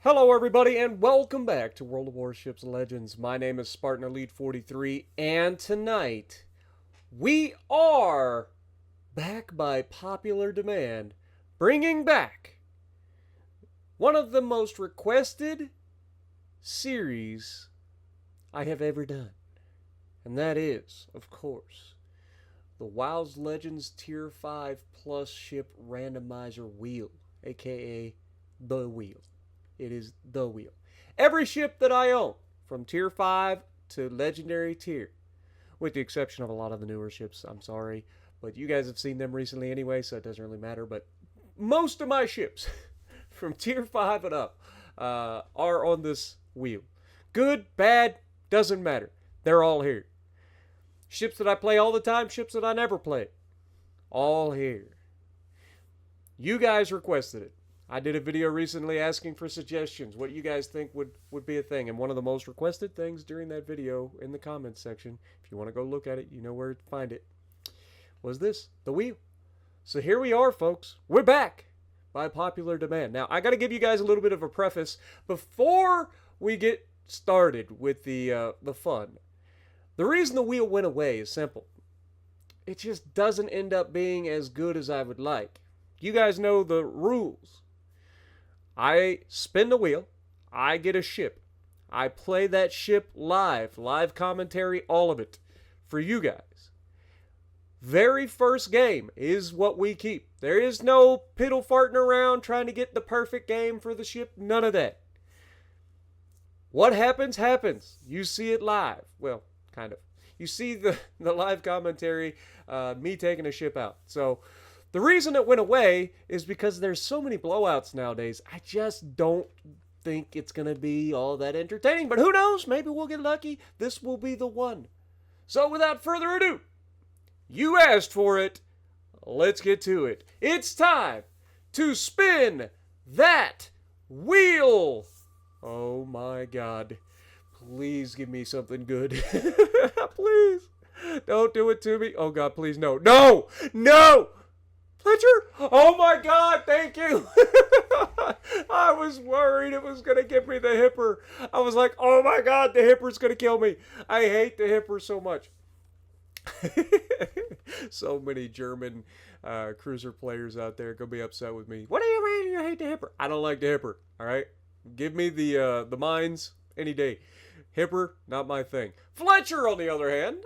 Hello everybody and welcome back to World of Warships Legends. My name is Spartan Elite 43 and tonight we are back by popular demand bringing back one of the most requested series I have ever done. And that is, of course, the WoW's Legends Tier 5 Plus Ship Randomizer Wheel, aka the Wheel. It is the wheel. Every ship that I own, from Tier 5 to Legendary Tier, with the exception of a lot of the newer ships, I'm sorry, but you guys have seen them recently anyway, so it doesn't really matter, but most of my ships, from Tier 5 and up, are on this wheel. Good, bad, doesn't matter. They're all here. Ships that I play all the time, ships that I never play. All here. You guys requested it. I did a video recently asking for suggestions, what you guys think would be a thing. And one of the most requested things during that video in the comments section, if you want to go look at it, you know where to find it, was this, the wheel. So here we are, folks. We're back by popular demand. Now, I got to give you guys a little bit of a preface before we get started with the fun. The reason the wheel went away is simple. It just doesn't end up being as good as I would like. You guys know the rules. I spin the wheel, I get a ship, I play that ship live commentary, all of it, for you guys. Very first game is what we keep. There is no piddle farting around trying to get the perfect game for the ship, none of that. What happens, happens. You see it live. Well, kind of. You see the live commentary, me taking a ship out. So, the reason it went away is because there's so many blowouts nowadays. I just don't think it's going to be all that entertaining. But who knows? Maybe we'll get lucky. This will be the one. So without further ado, you asked for it. Let's get to it. It's time to spin that wheel. Oh my God. Please give me something good. Please. Don't do it to me. Oh God, please no. No! No! Fletcher! Oh my God, thank you! I was worried it was going to give me the hipper. I was like, oh my God, the hipper's going to kill me. I hate the hipper so much. So many German cruiser players out there going to be upset with me. What do you mean you hate the hipper? I don't like the hipper, all right? Give me the mines any day. Hipper, not my thing. Fletcher, on the other hand,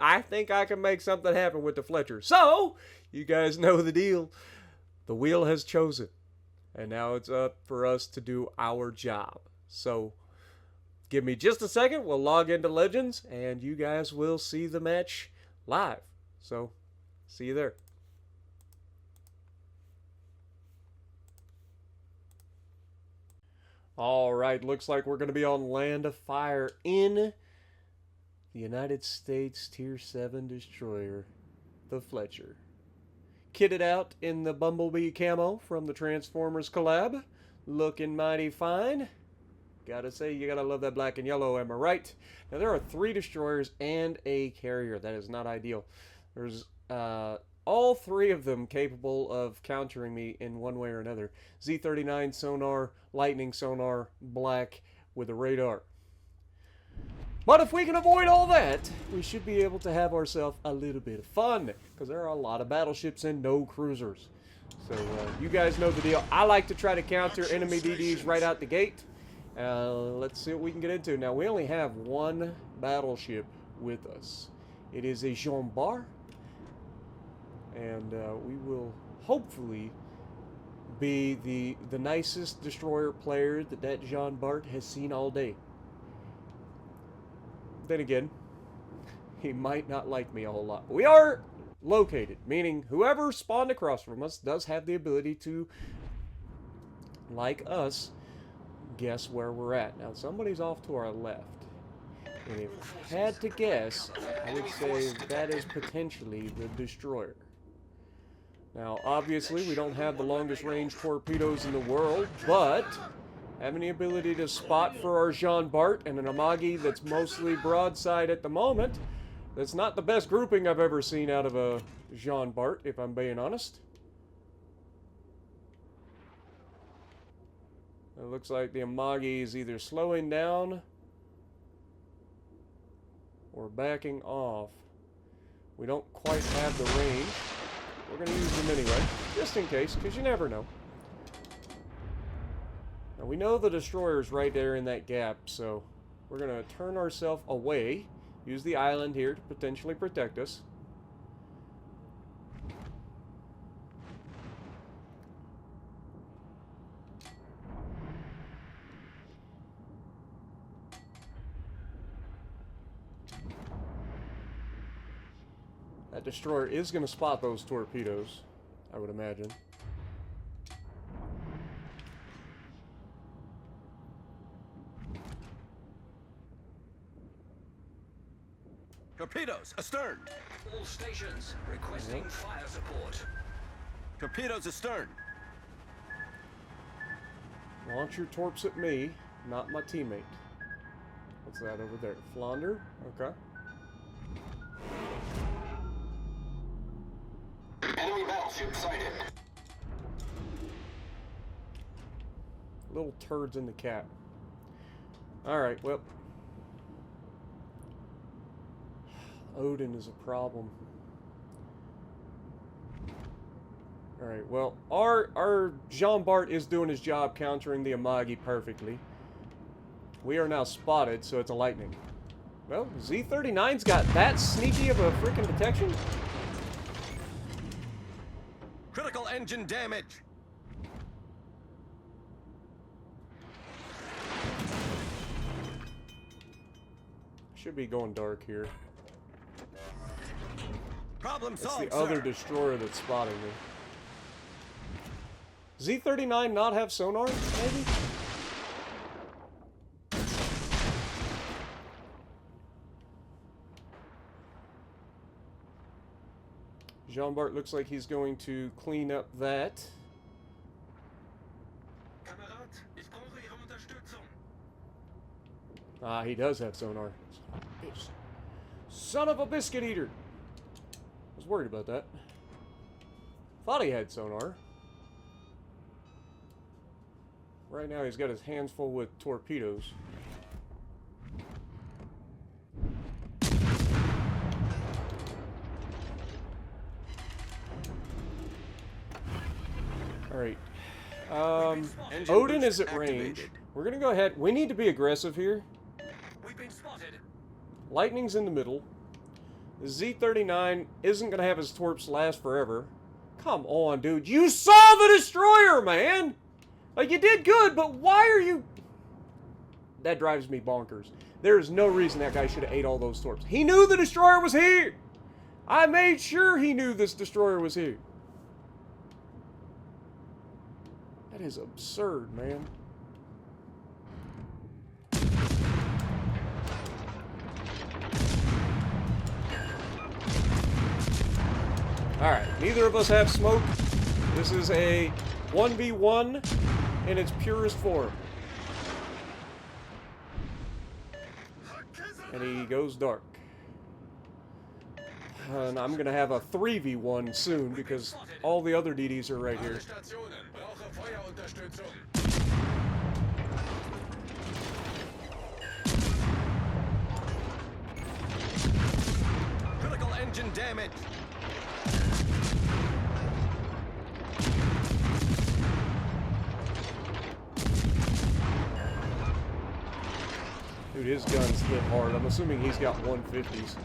I think I can make something happen with the Fletcher. So, you guys know the deal. The wheel has chosen. And now it's up for us to do our job. So, give me just a second. We'll log into Legends, and you guys will see the match live. So, see you there. Alright, looks like we're going to be on Land of Fire in the United States Tier 7 Destroyer, the Fletcher. Kitted out in the Bumblebee camo from the Transformers collab. Looking mighty fine. Gotta say, you gotta love that black and yellow, am I right? Now, there are 3 destroyers and a carrier. That is not ideal. There's all 3 of them capable of countering me in one way or another. Z39 sonar, lightning sonar, black with a radar. But if we can avoid all that, we should be able to have ourselves a little bit of fun, because there are a lot of battleships and no cruisers. So you guys know the deal. I like to try to counter enemy DDs right out the gate. Let's see what we can get into. Now, we only have 1 battleship with us. It is a Jean Bart. And we will hopefully be the nicest destroyer player that Jean Bart has seen all day. Then again, he might not like me a whole lot. But we are located, meaning whoever spawned across from us does have the ability to, like us, guess where we're at. Now, somebody's off to our left. And if I had to guess, I would say that is potentially the destroyer. Now, obviously, we don't have the longest range torpedoes in the world, but having the ability to spot for our Jean Bart and an Amagi that's mostly broadside at the moment, that's not the best grouping I've ever seen out of a Jean Bart, if I'm being honest. It looks like the Amagi is either slowing down or backing off. We don't quite have the range. We're going to use them anyway, just in case, because you never know. Now, we know the destroyer's right there in that gap, so we're going to turn ourselves away, use the island here to potentially protect us. That destroyer is going to spot those torpedoes, I would imagine. Torpedoes astern. All stations requesting fire support. Torpedoes astern. Launch your torps at me, not my teammate. What's that over there? Flounder? Okay. Enemy battleship sighted. Little turds in the cap. Alright, well. Odin is a problem. Alright, well, our Jean Bart is doing his job countering the Amagi perfectly. We are now spotted, so it's a lightning. Well, Z-39's got that sneaky of a freaking detection? Critical engine damage. Should be going dark here. Problem It's solved, the other sir. destroyer that's spotting me. Z-39 not have sonar, maybe? Jean Bart looks like he's going to clean up that. Kamerad, ich brauche Ihre Unterstützung. Ah, he does have sonar. Son of a biscuit eater! I was worried about that. Thought he had sonar. Right now he's got his hands full with torpedoes. Alright. Odin is at range. We're gonna go ahead. We need to be aggressive here. We've been spotted. Lightning's in the middle. The Z-39 isn't gonna have his torps last forever. Come on, dude. You saw the destroyer, man! Like, you did good, but why are you... That drives me bonkers. There is no reason that guy should have ate all those torps. He knew the destroyer was here! I made sure he knew this destroyer was here. That is absurd, man. Alright, neither of us have smoke. This is a 1v1 in its purest form. And he goes dark. And I'm going to have a 3v1 soon because all the other DDs are right here. Critical engine damage. Dude, his guns hit hard. I'm assuming he's got 150s.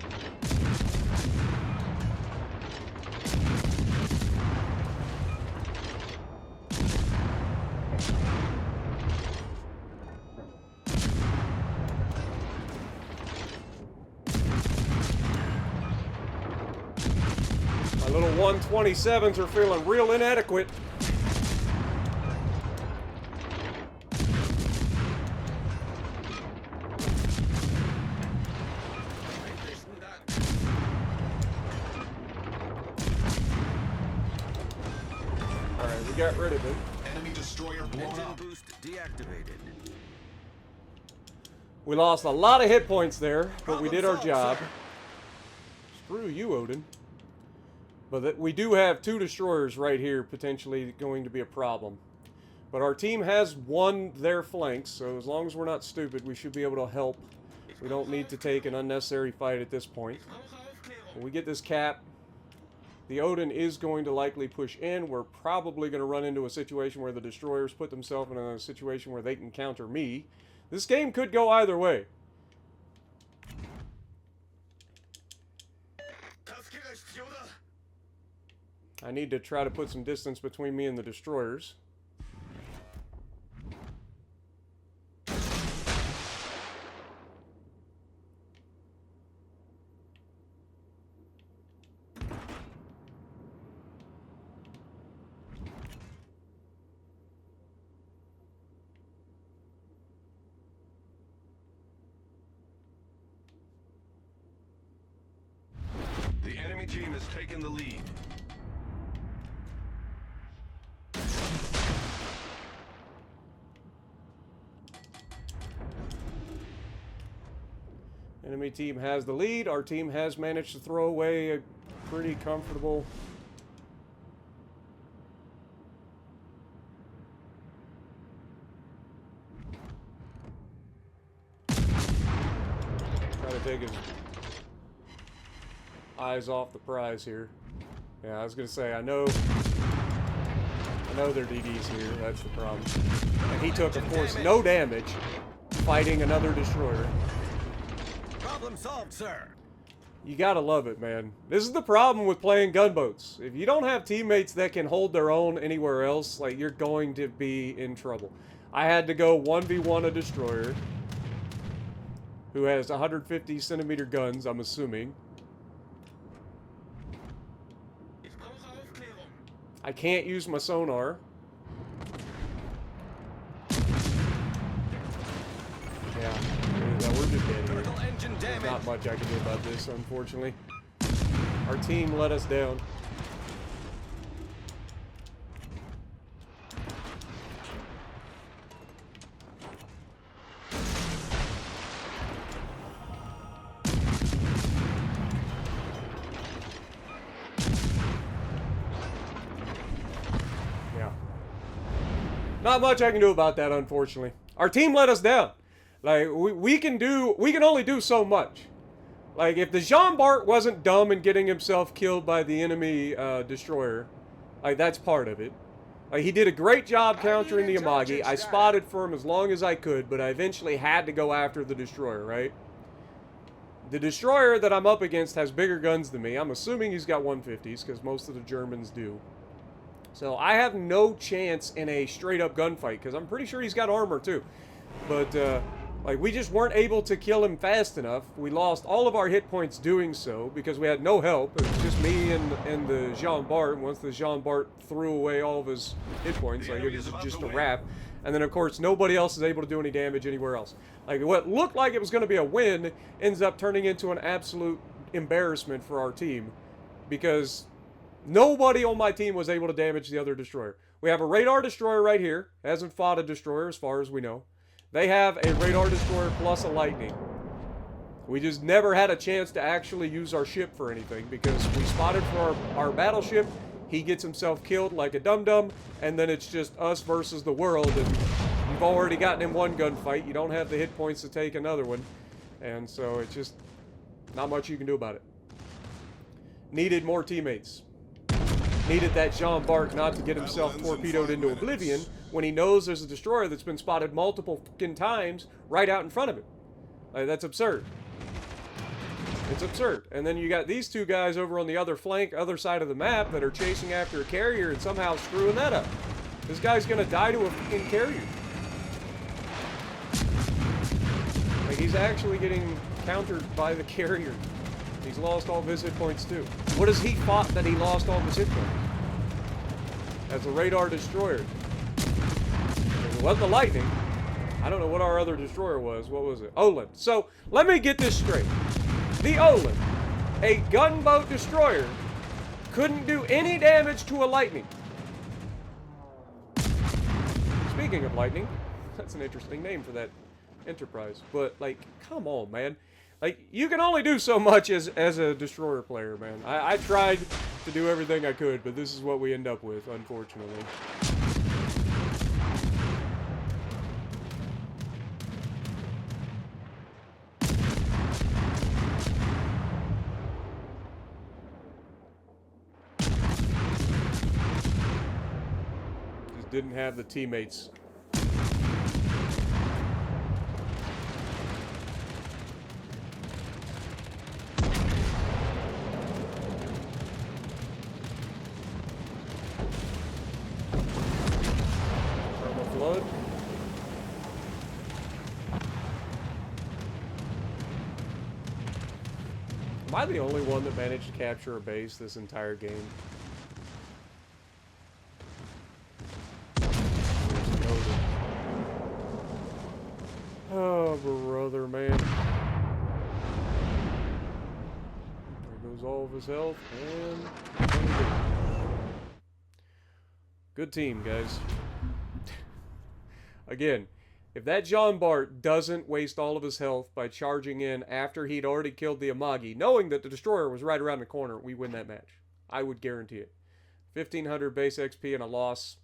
My little 127s are feeling real inadequate. Alright, we got rid of it. Enemy destroyer blown Engine up. boost deactivated. We lost a lot of hit points there, but we did our Problem job. solved, Screw you, Odin. But we do have two destroyers right here, potentially going to be a problem. But our team has won their flanks, so as long as we're not stupid, we should be able to help. We don't need to take an unnecessary fight at this point. When we get this cap, the Odin is going to likely push in. We're probably going to run into a situation where the destroyers put themselves in a situation where they can counter me. This game could go either way. I need to try to put some distance between me and the destroyers. The enemy team has taken the lead. Enemy team has the lead. Our team has managed to throw away a pretty comfortable... Try to take his eyes off the prize here. Yeah, I was gonna say, I know they're DDs here, that's the problem. And he took, of course, no damage fighting another destroyer. Problem solved, sir. You gotta love it, man. This is the problem with playing gunboats. If you don't have teammates that can hold their own anywhere else, like, you're going to be in trouble. I had to go 1v1 a destroyer who has 150 centimeter guns, I'm assuming. I can't use my sonar. Yeah, we're just dead here. Critical engine There's damage. not much I can do about this, unfortunately. Our team let us down. Yeah. Not much I can do about that, unfortunately. Our team let us down. Like, we can only do so much. Like, if the Jean Bart wasn't dumb and getting himself killed by the enemy destroyer, like, that's part of it. Like, he did a great job countering the Amagi. I spotted for him as long as I could, but I eventually had to go after the destroyer, right? The destroyer that I'm up against has bigger guns than me. I'm assuming he's got 150s, because most of the Germans do. So I have no chance in a straight-up gunfight, because I'm pretty sure he's got armor, too. But, like, we just weren't able to kill him fast enough. We lost all of our hit points doing so because we had no help. It was just me and the Jean Bart. Once the Jean Bart threw away all of his hit points, like, it was just a wrap. And then, of course, nobody else is able to do any damage anywhere else. Like, what looked like it was going to be a win ends up turning into an absolute embarrassment for our team because nobody on my team was able to damage the other destroyer. We have a radar destroyer right here. Hasn't fought a destroyer as far as we know. They have a radar destroyer plus a lightning. We just never had a chance to actually use our ship for anything because we spotted for our battleship. He gets himself killed like a dum-dum, and then it's just us versus the world. And you've already gotten in one gunfight. You don't have the hit points to take another one. And so it's just not much you can do about it. Needed more teammates. Needed that Jean Bart not to get himself torpedoed into oblivion when he knows there's a destroyer that's been spotted multiple fucking times right out in front of him. Like, that's absurd. It's absurd. And then you got these two guys over on the other flank, other side of the map that are chasing after a carrier and somehow screwing that up. This guy's gonna die to a fucking carrier. Like, he's actually getting countered by the carrier. He's lost all of his hit points too. What has he fought that he lost all of his hit points? As a radar destroyer. It wasn't the lightning. I don't know what our other destroyer was. What was it? Olin. So, let me get this straight. The Olin, a gunboat destroyer, couldn't do any damage to a lightning. Speaking of lightning, that's an interesting name for that enterprise. But, like, come on, man. Like, you can only do so much as a destroyer player, man. I tried to do everything I could, but this is what we end up with, unfortunately. didn't have the teammates. Flood. Am I the only one that managed to capture a base this entire game? Oh, brother, man. There goes all of his health, and... Good team, guys. Again, if that Jean Bart doesn't waste all of his health by charging in after he'd already killed the Amagi, knowing that the destroyer was right around the corner, we win that match. I would guarantee it. 1,500 base XP and a loss.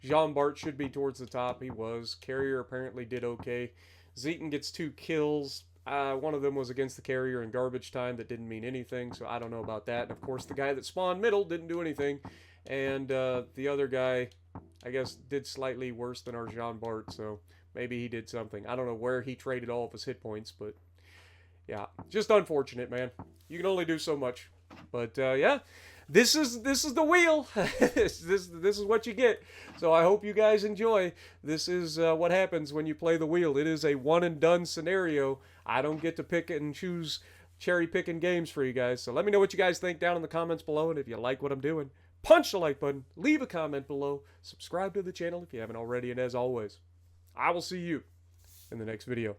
Jean Bart should be towards the top. He was. Carrier apparently did okay. Zeton gets 2 kills. One of them was against the carrier in garbage time that didn't mean anything, so I don't know about that. And of course, the guy that spawned middle didn't do anything. And the other guy, I guess, did slightly worse than our Jean Bart, so maybe he did something. I don't know where he traded all of his hit points, but yeah, just unfortunate, man. You can only do so much. But yeah, this is the wheel. this is what you get. So I hope you guys enjoy. This is what happens when you play the wheel. It is a one and done scenario. I don't get to pick and choose cherry picking games for you guys. So let me know what you guys think down in the comments below, and if you like what I'm doing, punch the like button, leave a comment below, subscribe to the channel if you haven't already, and as always, I will see you in the next video.